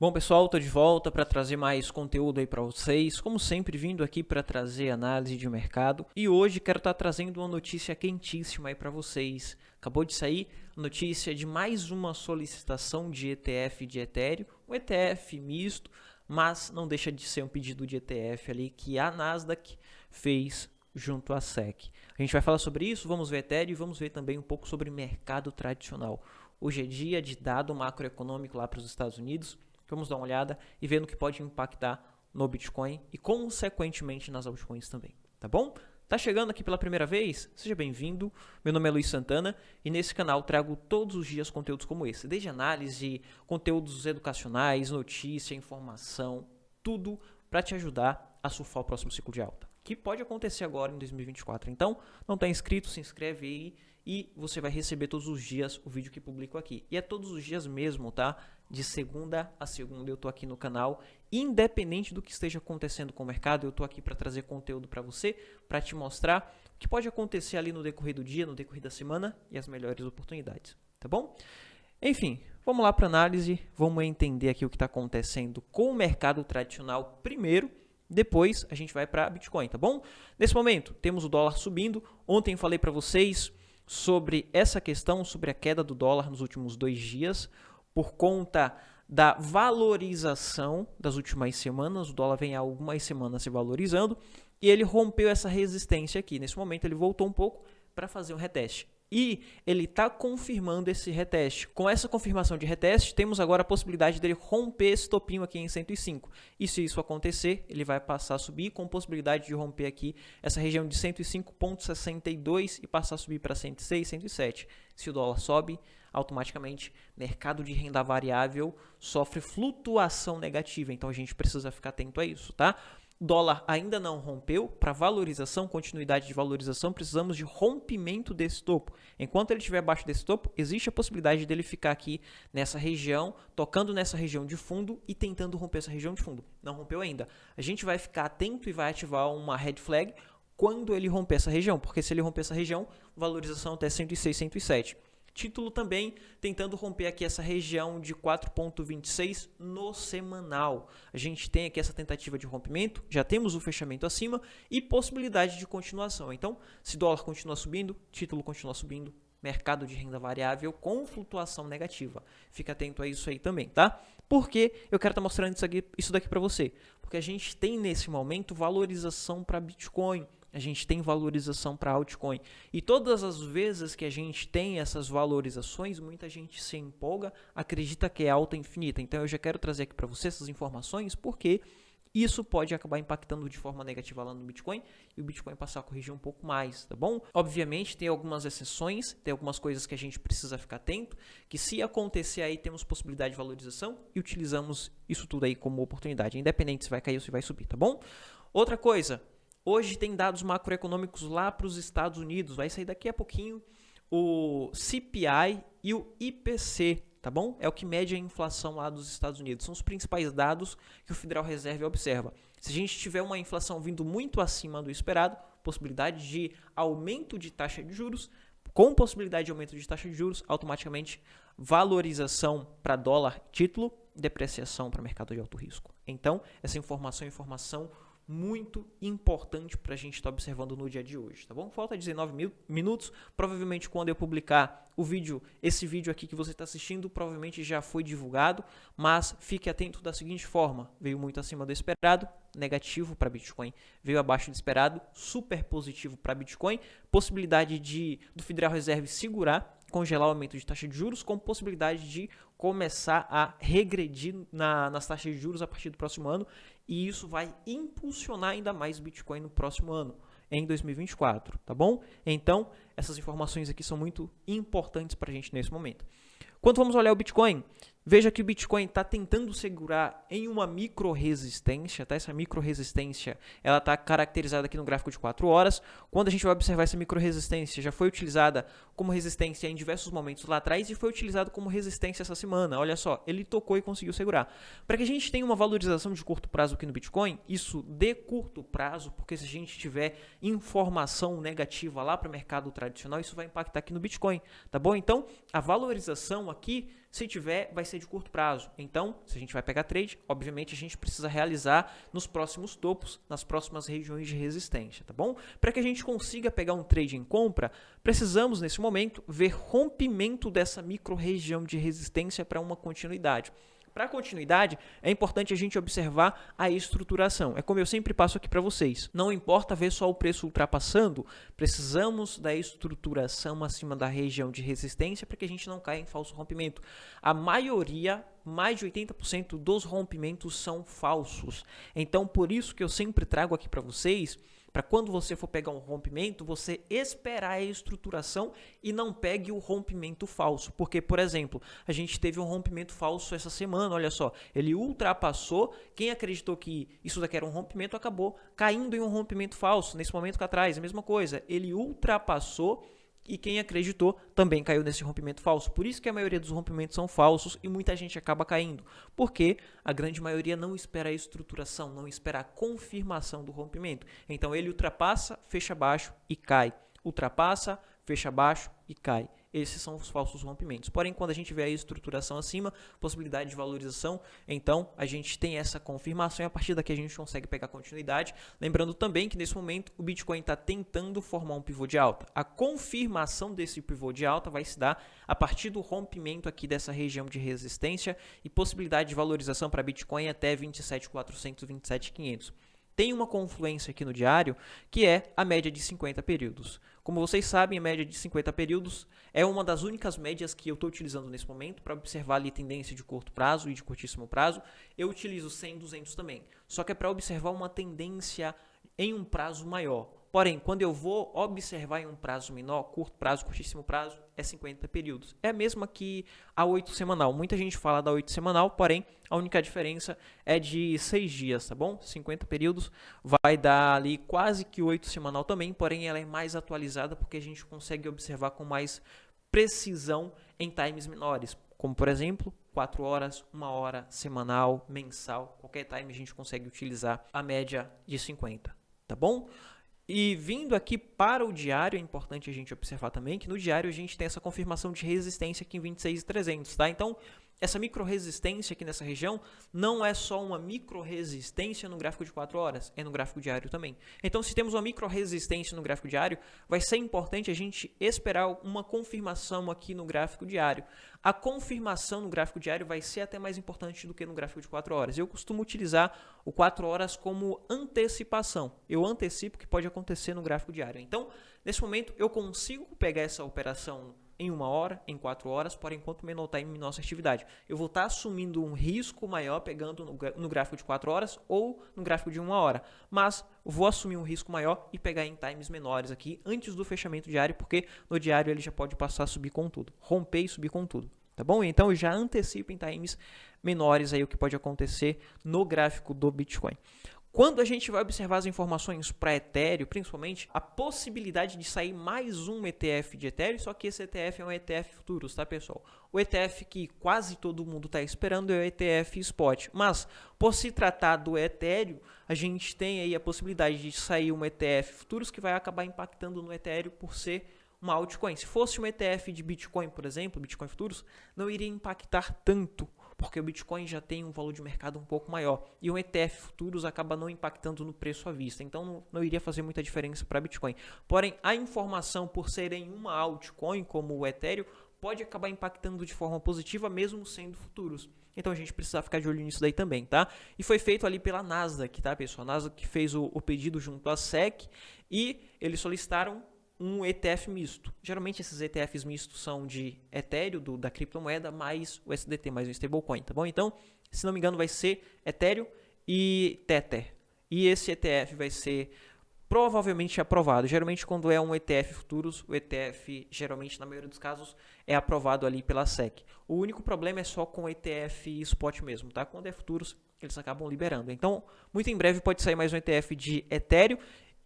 Bom, pessoal, estou de volta para trazer mais conteúdo aí para vocês, como sempre vindo aqui para trazer análise de mercado. E hoje quero estar trazendo uma notícia quentíssima aí para vocês. Acabou de sair a notícia de mais uma solicitação de ETF de Ethereum, um ETF misto, mas não deixa de ser um pedido de ETF ali que a Nasdaq fez junto à SEC. A gente vai falar sobre isso, vamos ver Ethereum e vamos ver também um pouco sobre mercado tradicional. Hoje é dia de dado macroeconômico lá para os Estados Unidos. Vamos dar uma olhada e ver no que pode impactar no Bitcoin e, consequentemente, nas altcoins também, tá bom? Tá chegando aqui pela primeira vez? Seja bem-vindo. Meu nome é Luiz Santana e nesse canal trago todos os dias conteúdos como esse, desde análise, conteúdos educacionais, notícia, informação, tudo para te ajudar a surfar o próximo ciclo de alta, que pode acontecer agora em 2024. Então, não está inscrito, se inscreve aí e você vai receber todos os dias o vídeo que publico aqui. E é todos os dias mesmo, tá? De segunda a segunda eu tô aqui no canal, independente do que esteja acontecendo com o mercado, eu tô aqui para trazer conteúdo para você, para te mostrar o que pode acontecer ali no decorrer do dia, no decorrer da semana e as melhores oportunidades, tá bom? Enfim, vamos lá para análise, vamos entender aqui o que está acontecendo com o mercado tradicional primeiro. Depois a gente vai para Bitcoin, tá bom? Nesse momento temos o dólar subindo. Ontem falei para vocês sobre essa questão, sobre a queda do dólar nos últimos 2 dias, por conta da valorização das últimas semanas. O dólar vem há algumas semanas se valorizando e ele rompeu essa resistência aqui. Nesse momento ele voltou um pouco para fazer um reteste. E ele está confirmando esse reteste. Com essa confirmação de reteste, temos agora a possibilidade dele romper esse topinho aqui em 105. E se isso acontecer, ele vai passar a subir com possibilidade de romper aqui essa região de 105,62 e passar a subir para 106, 107. Se o dólar sobe, automaticamente mercado de renda variável sofre flutuação negativa. Então a gente precisa ficar atento a isso, tá? Dólar ainda não rompeu. Para valorização, continuidade de valorização, precisamos de rompimento desse topo. Enquanto ele estiver abaixo desse topo, existe a possibilidade dele ficar aqui nessa região, tocando nessa região de fundo e tentando romper essa região de fundo. Não rompeu ainda. A gente vai ficar atento e vai ativar uma red flag quando ele romper essa região, porque se ele romper essa região, valorização até 106, 107. Título também tentando romper aqui essa região de 4,26 no semanal. A gente tem aqui essa tentativa de rompimento, já temos o fechamento acima e possibilidade de continuação. Então, se dólar continua subindo, título continua subindo, mercado de renda variável com flutuação negativa. Fica atento a isso aí também, tá? Por que eu quero estar mostrando isso daqui para você? Porque a gente tem nesse momento valorização para Bitcoin. A gente tem valorização para altcoin. E todas as vezes que a gente tem essas valorizações, muita gente se empolga, acredita que é alta infinita. Então eu já quero trazer aqui para você essas informações, porque isso pode acabar impactando de forma negativa lá no Bitcoin e o Bitcoin passar a corrigir um pouco mais, tá bom? Obviamente tem algumas exceções, tem algumas coisas que a gente precisa ficar atento, que se acontecer aí temos possibilidade de valorização e utilizamos isso tudo aí como oportunidade, independente se vai cair ou se vai subir, tá bom? Outra coisa, hoje tem dados macroeconômicos lá para os Estados Unidos, vai sair daqui a pouquinho o CPI e o IPC, tá bom? É o que mede a inflação lá dos Estados Unidos, são os principais dados que o Federal Reserve observa. Se a gente tiver uma inflação vindo muito acima do esperado, possibilidade de aumento de taxa de juros, com possibilidade de aumento de taxa de juros, automaticamente valorização para dólar título, depreciação para mercado de alto risco. Então, essa informação é informação muito importante para a gente estar observando no dia de hoje, tá bom? Falta 19 minutos, provavelmente quando eu publicar o vídeo, esse vídeo aqui que você está assistindo, provavelmente já foi divulgado, mas fique atento da seguinte forma, veio muito acima do esperado, negativo para Bitcoin, veio abaixo do esperado, super positivo para Bitcoin, possibilidade do Federal Reserve segurar, congelar o aumento de taxa de juros, com possibilidade de começar a regredir nas taxas de juros a partir do próximo ano, e isso vai impulsionar ainda mais o Bitcoin no próximo ano, em 2024, tá bom? Então, essas informações aqui são muito importantes para a gente nesse momento. Quando vamos olhar o Bitcoin, veja que o Bitcoin está tentando segurar em uma micro-resistência, tá? Essa micro-resistência ela está caracterizada aqui no gráfico de 4 horas. Quando a gente vai observar essa micro-resistência, já foi utilizada como resistência em diversos momentos lá atrás e foi utilizado como resistência essa semana. Olha só, ele tocou e conseguiu segurar. Para que a gente tenha uma valorização de curto prazo aqui no Bitcoin, isso de curto prazo, porque se a gente tiver informação negativa lá para o mercado tradicional, isso vai impactar aqui no Bitcoin, tá bom? Então, a valorização aqui Se tiver, vai ser de curto prazo. Então, se a gente vai pegar trade, obviamente a gente precisa realizar nos próximos topos, nas próximas regiões de resistência, tá bom? Para que a gente consiga pegar um trade em compra, precisamos nesse momento ver rompimento dessa micro-região de resistência para uma continuidade. Para continuidade, é importante a gente observar a estruturação. É como eu sempre passo aqui para vocês. Não importa ver só o preço ultrapassando, precisamos da estruturação acima da região de resistência para que a gente não caia em falso rompimento. A maioria, mais de 80% dos rompimentos são falsos. Então, por isso que eu sempre trago aqui para vocês, para quando você for pegar um rompimento, você esperar a estruturação e não pegue o rompimento falso. Porque, por exemplo, a gente teve um rompimento falso essa semana, olha só, ele ultrapassou, quem acreditou que isso daqui era um rompimento acabou caindo em um rompimento falso. Nesse momento cá atrás, a mesma coisa, ele ultrapassou e quem acreditou também caiu nesse rompimento falso. Por isso que a maioria dos rompimentos são falsos e muita gente acaba caindo. Porque a grande maioria não espera a estruturação, não espera a confirmação do rompimento. Então ele ultrapassa, fecha abaixo e cai. Ultrapassa, fecha abaixo e cai. Esses são os falsos rompimentos. Porém, quando a gente vê a estruturação acima, possibilidade de valorização, então a gente tem essa confirmação e a partir daqui a gente consegue pegar continuidade. Lembrando também que nesse momento o Bitcoin está tentando formar um pivô de alta. A confirmação desse pivô de alta vai se dar a partir do rompimento aqui dessa região de resistência e possibilidade de valorização para Bitcoin até 27.400, 27.500. Tem uma confluência aqui no diário, que é a média de 50 períodos. Como vocês sabem, a média de 50 períodos é uma das únicas médias que eu estou utilizando nesse momento para observar ali tendência de curto prazo e de curtíssimo prazo. Eu utilizo 100, 200 também, só que é para observar uma tendência em um prazo maior. Porém, quando eu vou observar em um prazo menor, curto prazo, curtíssimo prazo, é 50 períodos. É a mesma que a 8 semanal. Muita gente fala da 8 semanal, porém, a única diferença é de 6 dias, tá bom? 50 períodos vai dar ali quase que 8 semanal também, porém ela é mais atualizada porque a gente consegue observar com mais precisão em times menores. Como, por exemplo, 4 horas, 1 hora, semanal, mensal, qualquer time a gente consegue utilizar a média de 50, tá bom? E vindo aqui para o diário, é importante a gente observar também que no diário a gente tem essa confirmação de resistência aqui em 26.300, tá? Então, essa micro-resistência aqui nessa região não é só uma micro-resistência no gráfico de 4 horas, é no gráfico diário também. Então, se temos uma micro-resistência no gráfico diário, vai ser importante a gente esperar uma confirmação aqui no gráfico diário. A confirmação no gráfico diário vai ser até mais importante do que no gráfico de 4 horas. Eu costumo utilizar o 4 horas como antecipação. Eu antecipo o que pode acontecer no gráfico diário. Então, nesse momento, eu consigo pegar essa operação em 1 hora, em 4 horas, porém, enquanto menor time, nossa atividade. Eu vou estar assumindo um risco maior pegando no gráfico de 4 horas ou no gráfico de 1 hora, mas vou assumir um risco maior e pegar em times menores aqui antes do fechamento diário, porque no diário ele já pode passar a subir com tudo, romper e subir com tudo, tá bom? Então eu já antecipo em times menores aí o que pode acontecer no gráfico do Bitcoin. Quando a gente vai observar as informações para Ethereum, principalmente, a possibilidade de sair mais um ETF de Ethereum, só que esse ETF é um ETF futuros, tá, pessoal? O ETF que quase todo mundo está esperando é o ETF Spot, mas por se tratar do Ethereum, a gente tem aí a possibilidade de sair um ETF futuros que vai acabar impactando no Ethereum por ser uma altcoin. Se fosse um ETF de Bitcoin, por exemplo, Bitcoin futuros, não iria impactar tanto, porque o Bitcoin já tem um valor de mercado um pouco maior. E um ETF futuros acaba não impactando no preço à vista. Então não iria fazer muita diferença para Bitcoin. Porém, a informação por ser em uma altcoin, como o Ethereum, pode acabar impactando de forma positiva, mesmo sendo futuros. Então a gente precisa ficar de olho nisso daí também, tá? E foi feito ali pela Nasdaq, tá, pessoal? A Nasdaq que fez o pedido junto à SEC e eles solicitaram um ETF misto. Geralmente esses ETFs mistos são de Ethereum, da criptomoeda, mais o USDT, mais o stablecoin, tá bom? Então, se não me engano, vai ser Ethereum e Tether. E esse ETF vai ser provavelmente aprovado. Geralmente, quando é um ETF futuros, o ETF, geralmente, na maioria dos casos, é aprovado ali pela SEC. O único problema é só com o ETF Spot mesmo, tá? Quando é futuros, eles acabam liberando. Então, muito em breve pode sair mais um ETF de Ethereum.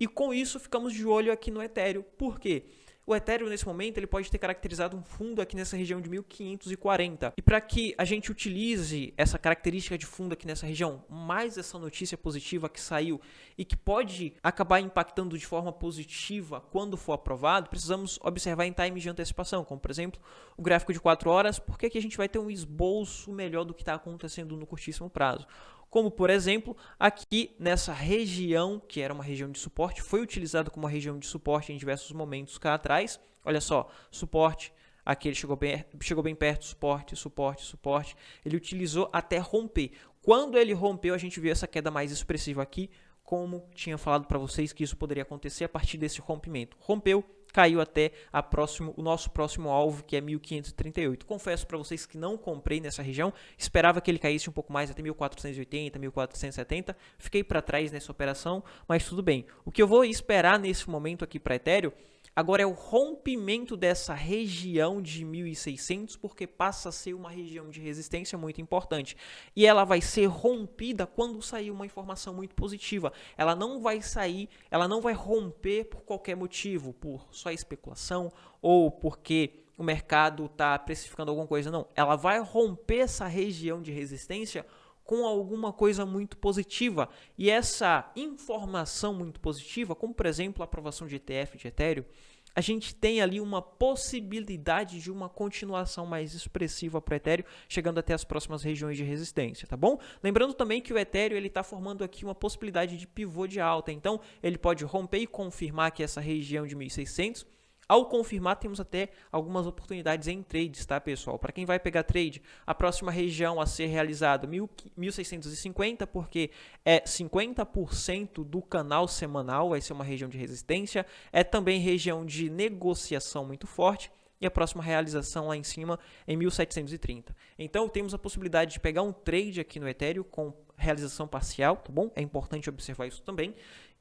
E com isso ficamos de olho aqui no Ethereum. Por quê? O Ethereum, nesse momento, ele pode ter caracterizado um fundo aqui nessa região de 1540. E para que a gente utilize essa característica de fundo aqui nessa região, mais essa notícia positiva que saiu e que pode acabar impactando de forma positiva quando for aprovado, precisamos observar em times de antecipação, como por exemplo o gráfico de 4 horas, porque aqui a gente vai ter um esboço melhor do que está acontecendo no curtíssimo prazo. Como, por exemplo, aqui nessa região, que era uma região de suporte, foi utilizado como uma região de suporte em diversos momentos cá atrás. Olha só, suporte, aqui ele chegou bem perto, suporte, suporte, suporte. Ele utilizou até romper. Quando ele rompeu, a gente viu essa queda mais expressiva aqui, como tinha falado para vocês que isso poderia acontecer a partir desse rompimento. Rompeu, caiu até o nosso próximo alvo, que é 1538. Confesso para vocês que não comprei nessa região, esperava que ele caísse um pouco mais, até 1480, 1470. Fiquei para trás nessa operação, mas tudo bem. O que eu vou esperar nesse momento aqui para Ethereum agora é o rompimento dessa região de 1600, porque passa a ser uma região de resistência muito importante. E ela vai ser rompida quando sair uma informação muito positiva. Ela não vai romper por qualquer motivo, por só especulação ou porque o mercado está precificando alguma coisa. Não, ela vai romper essa região de resistência com alguma coisa muito positiva. E essa informação muito positiva, como por exemplo a aprovação de ETF de Ethereum, a gente tem ali uma possibilidade de uma continuação mais expressiva para o Ethereum, chegando até as próximas regiões de resistência, tá bom? Lembrando também que o Ethereum está formando aqui uma possibilidade de pivô de alta, então ele pode romper e confirmar que essa região de 1600. Ao confirmar, temos até algumas oportunidades em trades, tá, pessoal? Para quem vai pegar trade, a próxima região a ser realizada 1650, porque é 50% do canal semanal, vai ser uma região de resistência, é também região de negociação muito forte, e a próxima realização lá em cima em 1730. Então, temos a possibilidade de pegar um trade aqui no Ethereum com realização parcial, tá bom? É importante observar isso também.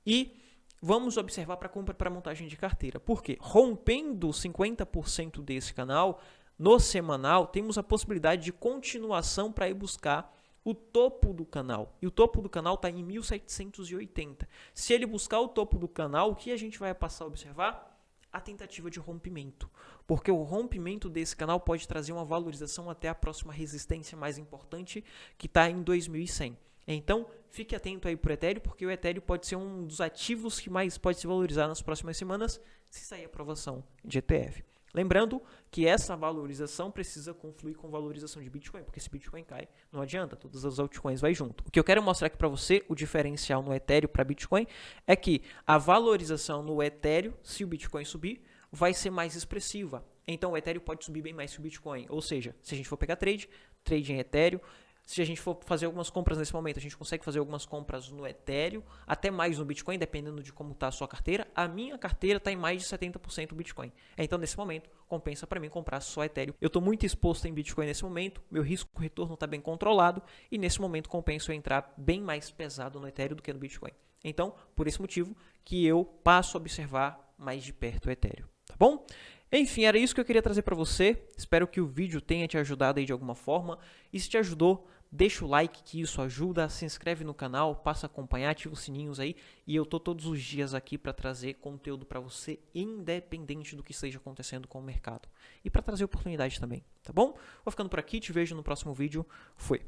E vamos observar para compra para montagem de carteira. Por quê? Rompendo 50% desse canal, no semanal, temos a possibilidade de continuação para ir buscar o topo do canal. E o topo do canal está em 1780. Se ele buscar o topo do canal, o que a gente vai passar a observar? A tentativa de rompimento. Porque o rompimento desse canal pode trazer uma valorização até a próxima resistência mais importante, que está em 2100. Então, fique atento aí para o Ethereum, porque o Ethereum pode ser um dos ativos que mais pode se valorizar nas próximas semanas, se sair a aprovação de ETF. Lembrando que essa valorização precisa confluir com valorização de Bitcoin, porque se Bitcoin cai, não adianta, todas as altcoins vai junto. O que eu quero mostrar aqui para você, o diferencial no Ethereum para Bitcoin, é que a valorização no Ethereum, se o Bitcoin subir, vai ser mais expressiva. Então, o Ethereum pode subir bem mais que o Bitcoin. Ou seja, se a gente for pegar trade em Ethereum, se a gente for fazer algumas compras nesse momento, a gente consegue fazer algumas compras no Ethereum, até mais no Bitcoin, dependendo de como está a sua carteira. A minha carteira está em mais de 70% Bitcoin. Então, nesse momento, compensa para mim comprar só Ethereum. Eu estou muito exposto em Bitcoin nesse momento, meu risco-retorno está bem controlado e nesse momento compensa eu entrar bem mais pesado no Ethereum do que no Bitcoin. Então, por esse motivo que eu passo a observar mais de perto o Ethereum, tá bom? Enfim, era isso que eu queria trazer para você. Espero que o vídeo tenha te ajudado aí de alguma forma. E se te ajudou, deixa o like que isso ajuda, se inscreve no canal, passa a acompanhar, ativa os sininhos aí. E eu tô todos os dias aqui para trazer conteúdo para você, independente do que esteja acontecendo com o mercado. E para trazer oportunidade também, tá bom? Vou ficando por aqui, te vejo no próximo vídeo. Fui!